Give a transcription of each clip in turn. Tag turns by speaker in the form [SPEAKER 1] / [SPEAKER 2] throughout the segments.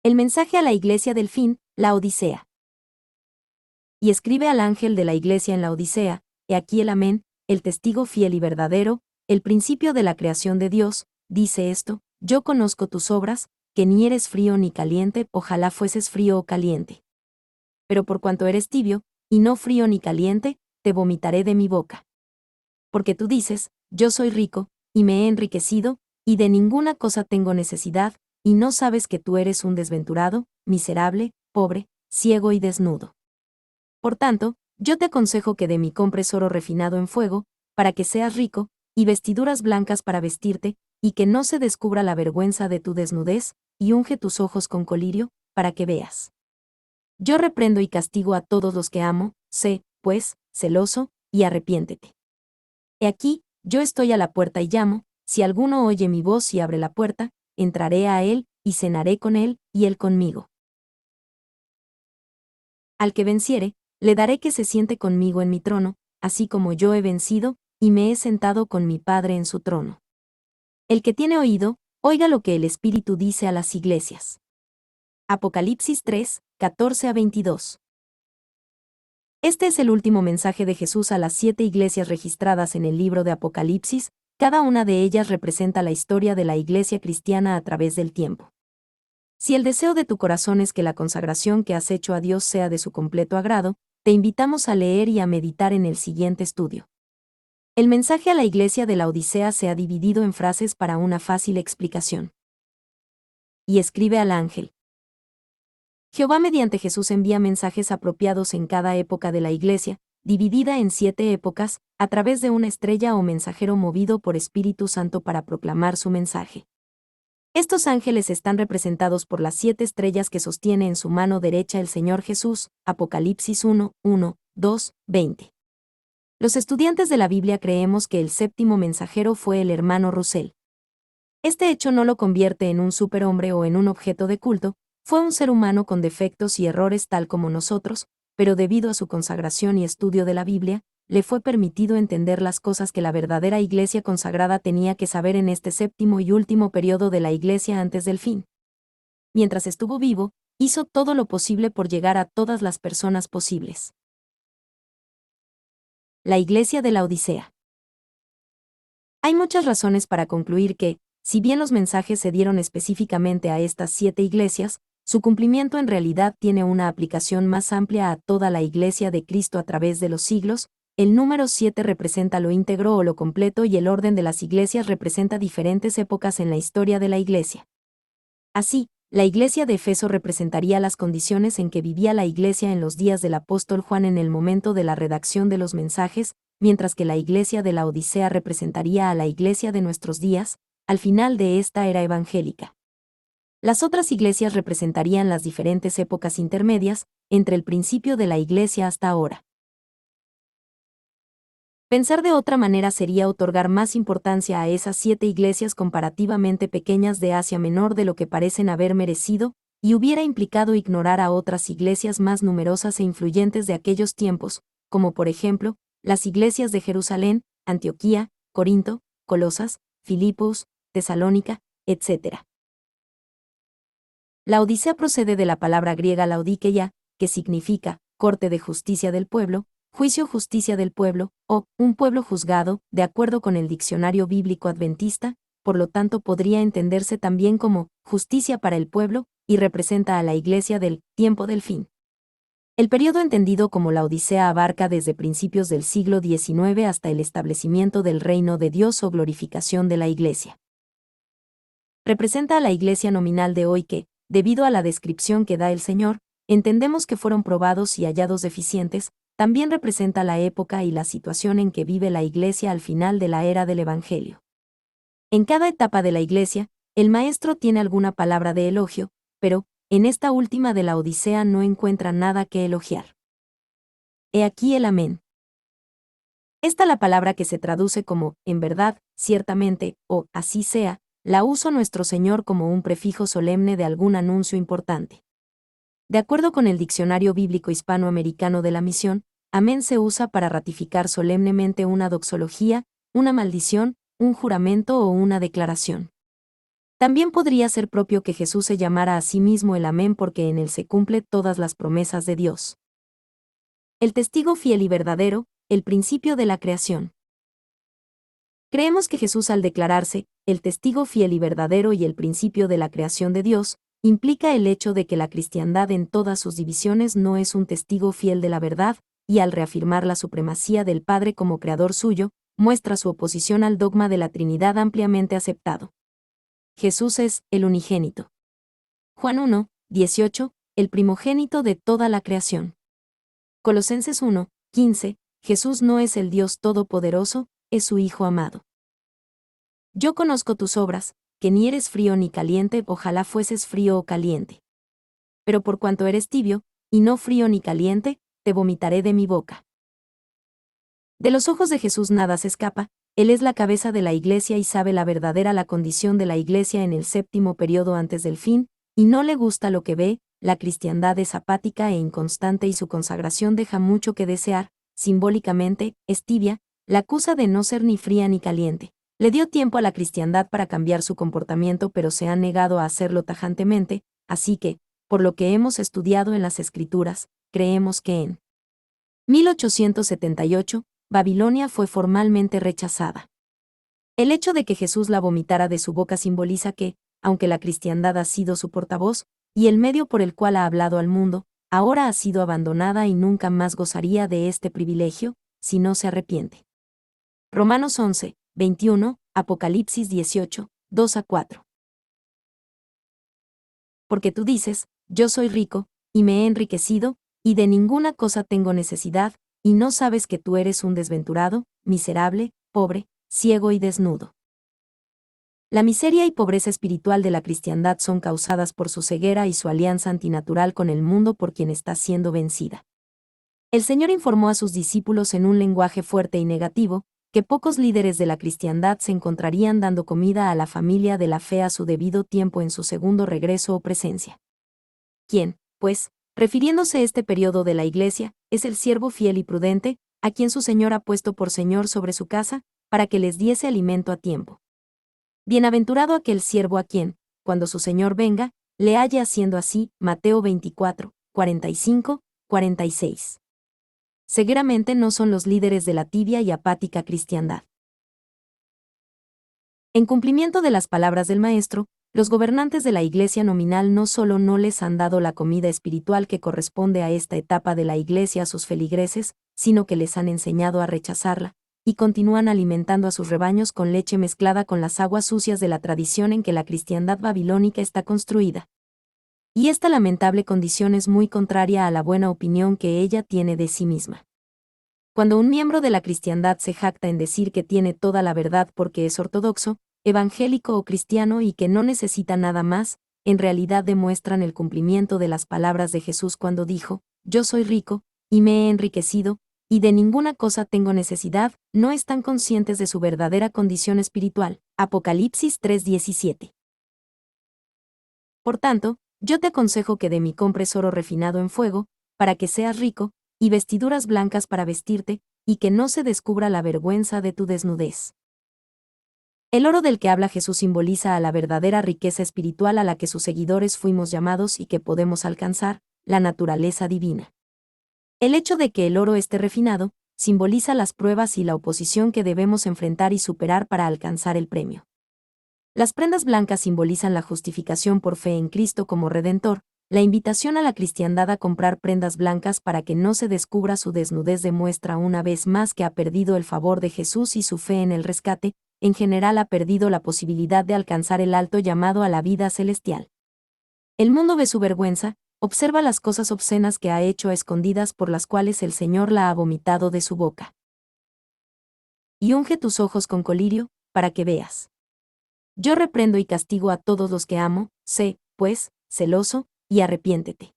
[SPEAKER 1] El mensaje a la iglesia del fin, la Odisea. Y escribe al ángel de la iglesia en la Odisea, he aquí el Amén, el testigo fiel y verdadero, el principio de la creación de Dios, dice esto: yo conozco tus obras, que ni eres frío ni caliente, ojalá fueses frío o caliente. Pero por cuanto eres tibio, y no frío ni caliente, te vomitaré de mi boca. Porque tú dices, yo soy rico, y me he enriquecido, y de ninguna cosa tengo necesidad, y no sabes que tú eres un desventurado, miserable, pobre, ciego y desnudo. Por tanto, yo te aconsejo que de mí compres oro refinado en fuego, para que seas rico, y vestiduras blancas para vestirte, y que no se descubra la vergüenza de tu desnudez, y unge tus ojos con colirio, para que veas. Yo reprendo y castigo a todos los que amo, sé, pues, celoso, y arrepiéntete. He aquí, yo estoy a la puerta y llamo, si alguno oye mi voz y abre la puerta, entraré a él, y cenaré con él, y él conmigo. Al que venciere, le daré que se siente conmigo en mi trono, así como yo he vencido, y me he sentado con mi Padre en su trono. El que tiene oído, oiga lo que el Espíritu dice a las iglesias. Apocalipsis 3, 14-22. Este es el último mensaje de Jesús a las 7 iglesias registradas en el libro de Apocalipsis, cada una de ellas representa la historia de la iglesia cristiana a través del tiempo. Si el deseo de tu corazón es que la consagración que has hecho a Dios sea de su completo agrado, te invitamos a leer y a meditar en el siguiente estudio. El mensaje a la iglesia de la Odisea se ha dividido en frases para una fácil explicación. Y escribe al ángel. Jehová mediante Jesús envía mensajes apropiados en cada época de la iglesia, dividida en 7 épocas, a través de una estrella o mensajero movido por Espíritu Santo para proclamar su mensaje. Estos ángeles están representados por las 7 estrellas que sostiene en su mano derecha el Señor Jesús, Apocalipsis 1, 1, 2, 20. Los estudiantes de la Biblia creemos que el séptimo mensajero fue el hermano Russell. Este hecho no lo convierte en un superhombre o en un objeto de culto, fue un ser humano con defectos y errores tal como nosotros, pero debido a su consagración y estudio de la Biblia, le fue permitido entender las cosas que la verdadera iglesia consagrada tenía que saber en este séptimo y último periodo de la iglesia antes del fin. Mientras estuvo vivo, hizo todo lo posible por llegar a todas las personas posibles. La iglesia de la Odisea. Hay muchas razones para concluir que, si bien los mensajes se dieron específicamente a estas 7 iglesias, su cumplimiento en realidad tiene una aplicación más amplia a toda la iglesia de Cristo a través de los siglos. El número 7 representa lo íntegro o lo completo y el orden de las iglesias representa diferentes épocas en la historia de la iglesia. Así, la iglesia de Efeso representaría las condiciones en que vivía la iglesia en los días del apóstol Juan en el momento de la redacción de los mensajes, mientras que la iglesia de la Odisea representaría a la iglesia de nuestros días, al final de esta era evangélica. Las otras iglesias representarían las diferentes épocas intermedias, entre el principio de la iglesia hasta ahora. Pensar de otra manera sería otorgar más importancia a esas 7 iglesias comparativamente pequeñas de Asia Menor de lo que parecen haber merecido, y hubiera implicado ignorar a otras iglesias más numerosas e influyentes de aquellos tiempos, como por ejemplo, las iglesias de Jerusalén, Antioquía, Corinto, Colosas, Filipos, Tesalónica, etc. La Odisea procede de la palabra griega laodiceia, que significa corte de justicia del pueblo, juicio justicia del pueblo, o un pueblo juzgado, de acuerdo con el diccionario bíblico adventista, por lo tanto podría entenderse también como justicia para el pueblo, y representa a la iglesia del tiempo del fin. El periodo entendido como la Odisea abarca desde principios del siglo XIX hasta el establecimiento del reino de Dios o glorificación de la iglesia. Representa a la iglesia nominal de hoy que, debido a la descripción que da el Señor, entendemos que fueron probados y hallados deficientes. También representa la época y la situación en que vive la iglesia al final de la era del Evangelio. En cada etapa de la iglesia, el maestro tiene alguna palabra de elogio, pero, en esta última de la Odisea no encuentra nada que elogiar. He aquí el Amén. Esta la palabra que se traduce como, en verdad, ciertamente, o, así sea, la usó nuestro Señor como un prefijo solemne de algún anuncio importante. De acuerdo con el Diccionario Bíblico Hispanoamericano de la Misión, amén se usa para ratificar solemnemente una doxología, una maldición, un juramento o una declaración. También podría ser propio que Jesús se llamara a sí mismo el Amén porque en él se cumple todas las promesas de Dios. El testigo fiel y verdadero, el principio de la creación. Creemos que Jesús al declararse, el testigo fiel y verdadero y el principio de la creación de Dios, implica el hecho de que la cristiandad en todas sus divisiones no es un testigo fiel de la verdad, y al reafirmar la supremacía del Padre como creador suyo, muestra su oposición al dogma de la Trinidad ampliamente aceptado. Jesús es el unigénito. Juan 1, 18, el primogénito de toda la creación. Colosenses 1, 15, Jesús no es el Dios Todopoderoso, es su Hijo amado. Yo conozco tus obras, que ni eres frío ni caliente, ojalá fueses frío o caliente. Pero por cuanto eres tibio, y no frío ni caliente, te vomitaré de mi boca. De los ojos de Jesús nada se escapa, Él es la cabeza de la Iglesia y sabe la condición de la Iglesia en el séptimo periodo antes del fin, y no le gusta lo que ve, la cristiandad es apática e inconstante y su consagración deja mucho que desear, simbólicamente, es tibia, la acusa de no ser ni fría ni caliente. Le dio tiempo a la cristiandad para cambiar su comportamiento pero se ha negado a hacerlo tajantemente, así que, por lo que hemos estudiado en las Escrituras, creemos que en 1878, Babilonia fue formalmente rechazada. El hecho de que Jesús la vomitara de su boca simboliza que, aunque la cristiandad ha sido su portavoz, y el medio por el cual ha hablado al mundo, ahora ha sido abandonada y nunca más gozaría de este privilegio, si no se arrepiente. Romanos 11, 21, Apocalipsis 18, 2-4. Porque tú dices, yo soy rico, y me he enriquecido, y de ninguna cosa tengo necesidad, y no sabes que tú eres un desventurado, miserable, pobre, ciego y desnudo. La miseria y pobreza espiritual de la cristiandad son causadas por su ceguera y su alianza antinatural con el mundo por quien está siendo vencida. El Señor informó a sus discípulos en un lenguaje fuerte y negativo, que pocos líderes de la cristiandad se encontrarían dando comida a la familia de la fe a su debido tiempo en su segundo regreso o presencia. ¿Quién, pues, refiriéndose a este periodo de la Iglesia, es el siervo fiel y prudente, a quien su Señor ha puesto por Señor sobre su casa, para que les diese alimento a tiempo? Bienaventurado aquel siervo a quien, cuando su Señor venga, le halle haciendo así. Mateo 24, 45, 46. Seguramente no son los líderes de la tibia y apática cristiandad. En cumplimiento de las palabras del Maestro, los gobernantes de la Iglesia nominal no solo no les han dado la comida espiritual que corresponde a esta etapa de la Iglesia a sus feligreses, sino que les han enseñado a rechazarla, y continúan alimentando a sus rebaños con leche mezclada con las aguas sucias de la tradición en que la cristiandad babilónica está construida. Y esta lamentable condición es muy contraria a la buena opinión que ella tiene de sí misma. Cuando un miembro de la cristiandad se jacta en decir que tiene toda la verdad porque es ortodoxo, evangélico o cristiano y que no necesita nada más, en realidad demuestran el cumplimiento de las palabras de Jesús cuando dijo, yo soy rico, y me he enriquecido, y de ninguna cosa tengo necesidad, no están conscientes de su verdadera condición espiritual. Apocalipsis 3:17. Por tanto, yo te aconsejo que de mí compres oro refinado en fuego, para que seas rico, y vestiduras blancas para vestirte, y que no se descubra la vergüenza de tu desnudez. El oro del que habla Jesús simboliza a la verdadera riqueza espiritual a la que sus seguidores fuimos llamados y que podemos alcanzar, la naturaleza divina. El hecho de que el oro esté refinado, simboliza las pruebas y la oposición que debemos enfrentar y superar para alcanzar el premio. Las prendas blancas simbolizan la justificación por fe en Cristo como Redentor, la invitación a la cristiandad a comprar prendas blancas para que no se descubra su desnudez demuestra una vez más que ha perdido el favor de Jesús y su fe en el rescate, en general ha perdido la posibilidad de alcanzar el alto llamado a la vida celestial. El mundo ve su vergüenza, observa las cosas obscenas que ha hecho a escondidas por las cuales el Señor la ha vomitado de su boca. Y unge tus ojos con colirio, para que veas. Yo reprendo y castigo a todos los que amo, sé, pues, celoso, y arrepiéntete.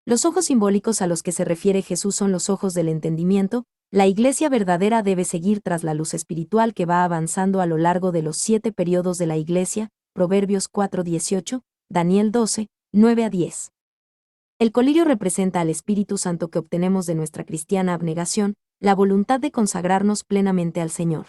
[SPEAKER 1] Los ojos simbólicos a los que se refiere Jesús son los ojos del entendimiento. La Iglesia verdadera debe seguir tras la luz espiritual que va avanzando a lo largo de los 7 periodos de la Iglesia, Proverbios 4:18, Daniel 12, 9-10. El colirio representa al Espíritu Santo que obtenemos de nuestra cristiana abnegación, la voluntad de consagrarnos plenamente al Señor.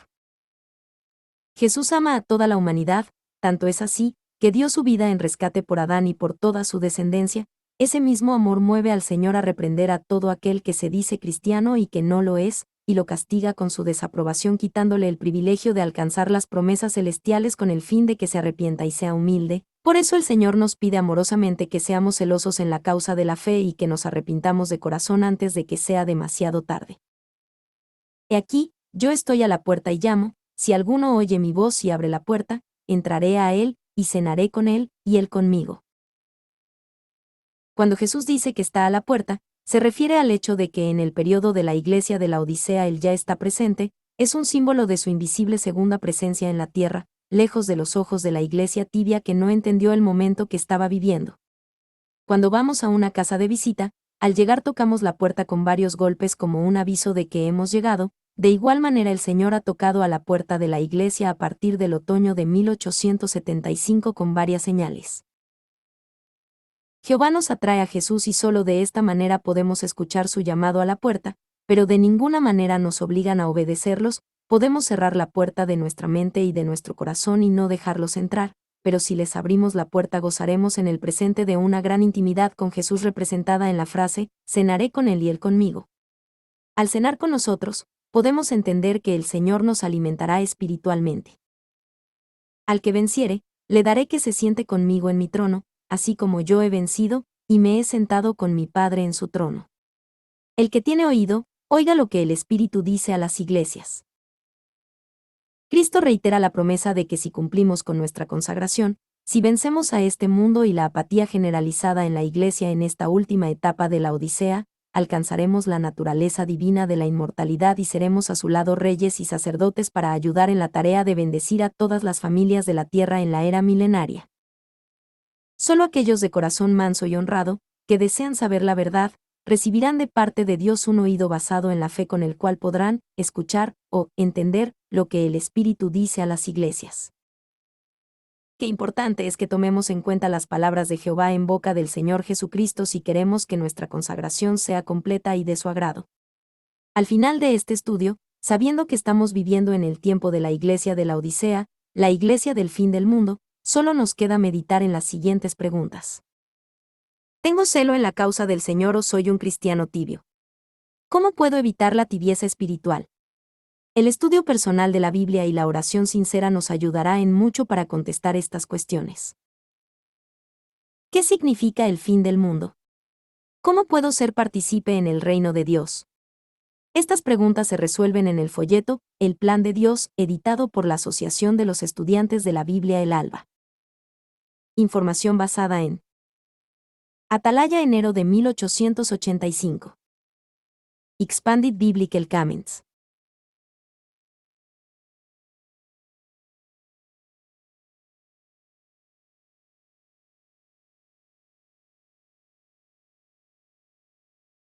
[SPEAKER 1] Jesús ama a toda la humanidad, tanto es así, que dio su vida en rescate por Adán y por toda su descendencia. Ese mismo amor mueve al Señor a reprender a todo aquel que se dice cristiano y que no lo es, y lo castiga con su desaprobación quitándole el privilegio de alcanzar las promesas celestiales con el fin de que se arrepienta y sea humilde. Por eso el Señor nos pide amorosamente que seamos celosos en la causa de la fe y que nos arrepintamos de corazón antes de que sea demasiado tarde. He aquí, yo estoy a la puerta y llamo, si alguno oye mi voz y abre la puerta, entraré a él, y cenaré con él, y él conmigo. Cuando Jesús dice que está a la puerta, se refiere al hecho de que en el periodo de la iglesia de la Odisea Él ya está presente, es un símbolo de su invisible segunda presencia en la tierra, lejos de los ojos de la iglesia tibia que no entendió el momento que estaba viviendo. Cuando vamos a una casa de visita, al llegar tocamos la puerta con varios golpes como un aviso de que hemos llegado. De igual manera el Señor ha tocado a la puerta de la iglesia a partir del otoño de 1875 con varias señales. Jehová nos atrae a Jesús y solo de esta manera podemos escuchar su llamado a la puerta, pero de ninguna manera nos obligan a obedecerlos. Podemos cerrar la puerta de nuestra mente y de nuestro corazón y no dejarlos entrar, pero si les abrimos la puerta gozaremos en el presente de una gran intimidad con Jesús representada en la frase, cenaré con él y él conmigo. Al cenar con nosotros, podemos entender que el Señor nos alimentará espiritualmente. Al que venciere, le daré que se siente conmigo en mi trono, así como yo he vencido, y me he sentado con mi Padre en su trono. El que tiene oído, oiga lo que el Espíritu dice a las iglesias. Cristo reitera la promesa de que si cumplimos con nuestra consagración, si vencemos a este mundo y la apatía generalizada en la iglesia en esta última etapa de la Odisea, alcanzaremos la naturaleza divina de la inmortalidad y seremos a su lado reyes y sacerdotes para ayudar en la tarea de bendecir a todas las familias de la tierra en la era milenaria. Solo aquellos de corazón manso y honrado, que desean saber la verdad, recibirán de parte de Dios un oído basado en la fe con el cual podrán escuchar o entender lo que el Espíritu dice a las iglesias. Qué importante es que tomemos en cuenta las palabras de Jehová en boca del Señor Jesucristo si queremos que nuestra consagración sea completa y de su agrado. Al final de este estudio, sabiendo que estamos viviendo en el tiempo de la iglesia de la Odisea, la iglesia del fin del mundo, solo nos queda meditar en las siguientes preguntas. ¿Tengo celo en la causa del Señor o soy un cristiano tibio? ¿Cómo puedo evitar la tibieza espiritual? El estudio personal de la Biblia y la oración sincera nos ayudará en mucho para contestar estas cuestiones. ¿Qué significa el fin del mundo? ¿Cómo puedo ser partícipe en el reino de Dios? Estas preguntas se resuelven en el folleto El Plan de Dios, editado por la Asociación de los Estudiantes de la Biblia El Alba. Información basada en Atalaya, enero de 1885. Expanded Biblical Comments.